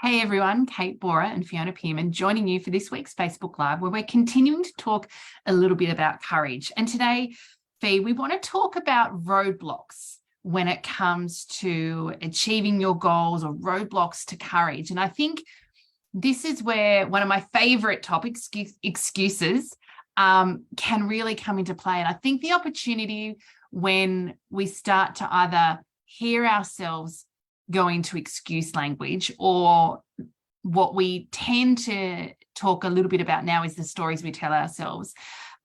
Hey everyone, Kate Bora and Fiona Pearman joining you for this week's Facebook Live, where we're continuing to talk a little bit about courage. And today, Fee, we want to talk about roadblocks when it comes to achieving your goals, or roadblocks to courage. And I think this is where one of my favorite topics, excuses, can really come into play. And I think the opportunity when we start to either hear ourselves go into excuse language, or what we tend to talk a little bit about now is the stories we tell ourselves,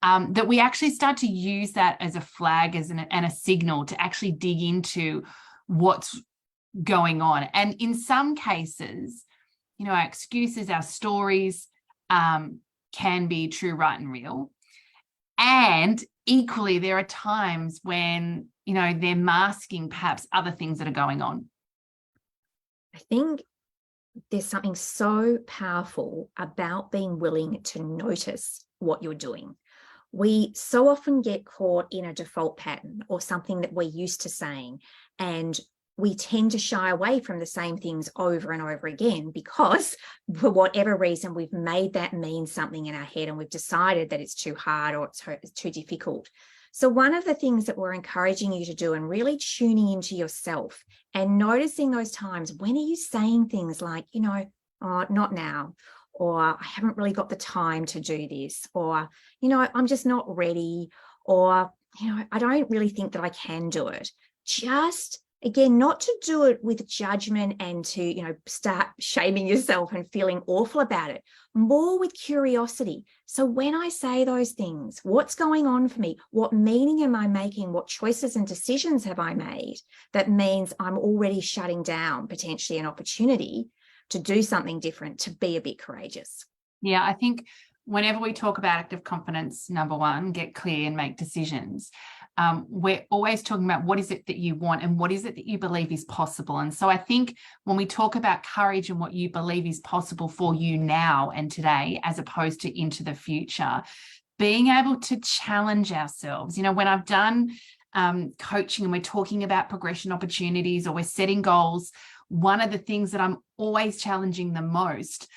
that we actually start to use that as a flag and a signal to actually dig into what's going on. And in some cases, our excuses, our stories can be true, right, and real. And equally, there are times when, they're masking perhaps other things that are going on. I think there's something so powerful about being willing to notice what you're doing. We so often get caught in a default pattern or something that we're used to saying, and we tend to shy away from the same things over and over again because for whatever reason, we've made that mean something in our head and we've decided that it's too hard or it's too difficult. So one of the things that we're encouraging you to do, and really tuning into yourself and noticing those times, when are you saying things like, oh, not now, or I haven't really got the time to do this, or, I'm just not ready, or, I don't really think that I can do it. Just, again, not to do it with judgment and to, start shaming yourself and feeling awful about it, more with curiosity. So when I say those things, what's going on for me? What meaning am I making? What choices and decisions have I made? That means I'm already shutting down potentially an opportunity to do something different, to be a bit courageous. Yeah, I think whenever we talk about active confidence, number one, get clear and make decisions. We're always talking about what is it that you want and what is it that you believe is possible. And so I think when we talk about courage and what you believe is possible for you now and today, as opposed to into the future, being able to challenge ourselves. When I've done coaching and we're talking about progression opportunities or we're setting goals, one of the things that I'm always challenging the most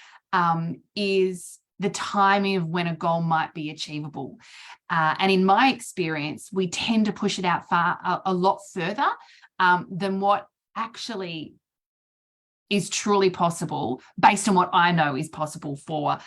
is the timing of when a goal might be achievable. And in my experience, we tend to push it out a lot further than what actually is truly possible based on what I know is possible for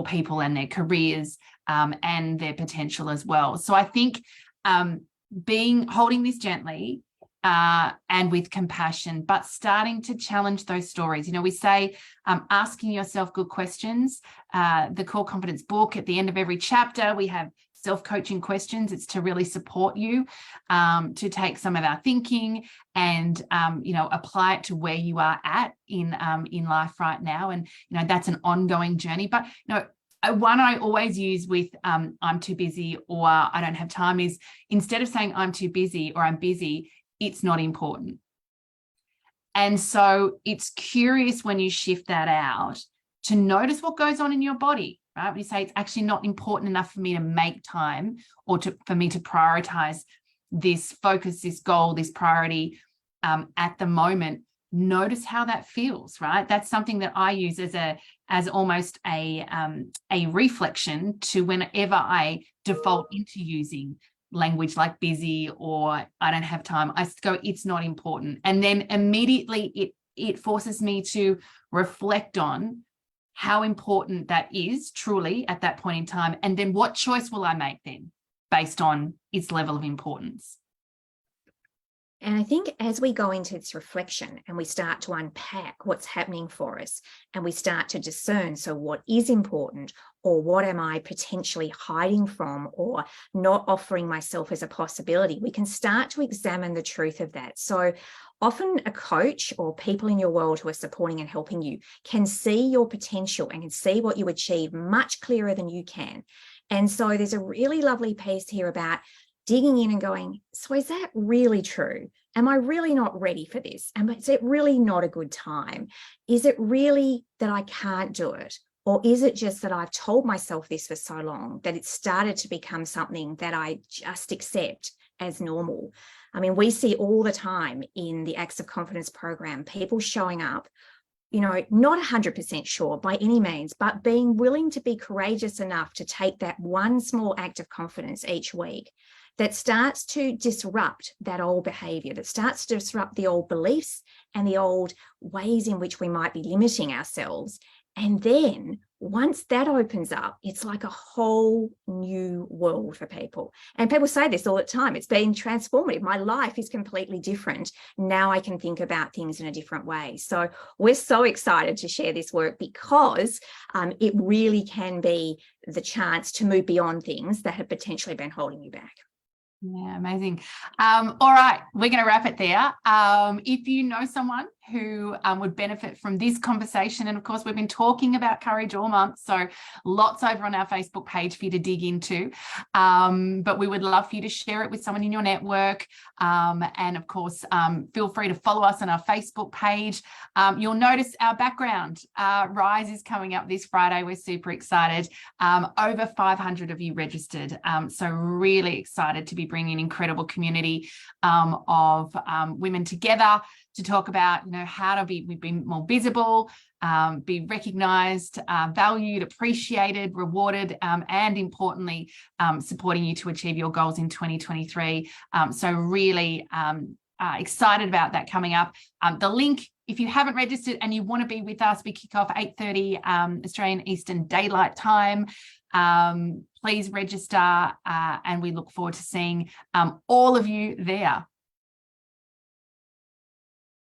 people and their careers and their potential as well. So I think holding this gently and with compassion, but starting to challenge those stories. We say asking yourself good questions. The Core Confidence book, at the end of every chapter, we have self-coaching questions. It's to really support you to take some of our thinking and apply it to where you are at in life right now. And that's an ongoing journey. But one I always use with I'm too busy or I don't have time is, instead of saying I'm too busy or I'm busy, it's not important. And so it's curious when you shift that out to notice what goes on in your body, right? When you say it's actually not important enough for me to make time or for me to prioritize this focus, this goal, this priority at the moment, notice how that feels, right? That's something that I use as almost a reflection to whenever I default into using language like busy or I don't have time. I go, it's not important. And then immediately it forces me to reflect on how important that is truly at that point in time. And then what choice will I make then based on its level of importance? And I think as we go into this reflection and we start to unpack what's happening for us and we start to discern, so what is important, or what am I potentially hiding from or not offering myself as a possibility, we can start to examine the truth of that. So often a coach or people in your world who are supporting and helping you can see your potential and can see what you achieve much clearer than you can. And so there's a really lovely piece here about digging in and going, so is that really true? Am I really not ready for this? And is it really not a good time? Is it really that I can't do it? Or is it just that I've told myself this for so long that it's started to become something that I just accept as normal? I mean, we see all the time in the Acts of Confidence program, people showing up not 100% sure by any means, but being willing to be courageous enough to take that one small act of confidence each week that starts to disrupt that old behavior, that starts to disrupt the old beliefs and the old ways in which we might be limiting ourselves. And then once that opens up, it's like a whole new world for people. And people say this all the time. It's been transformative. My life is completely different. Now I can think about things in a different way. So we're so excited to share this work because it really can be the chance to move beyond things that have potentially been holding you back. Yeah, amazing. All right, we're going to wrap it there. If you know someone who would benefit from this conversation, and of course we've been talking about courage all month, so lots over on our Facebook page for you to dig into, but we would love for you to share it with someone in your network, and of course feel free to follow us on our Facebook page. You'll notice our background, Rise is coming up this Friday. We're super excited. Over 500 of you registered, so really excited to be bringing an incredible community of women together to talk about, how to be more visible, be recognised, valued, appreciated, rewarded, and importantly, supporting you to achieve your goals in 2023. So really excited about that coming up. The link, if you haven't registered and you want to be with us, we kick off 8:30 Australian Eastern Daylight Time. Please register, and we look forward to seeing all of you there.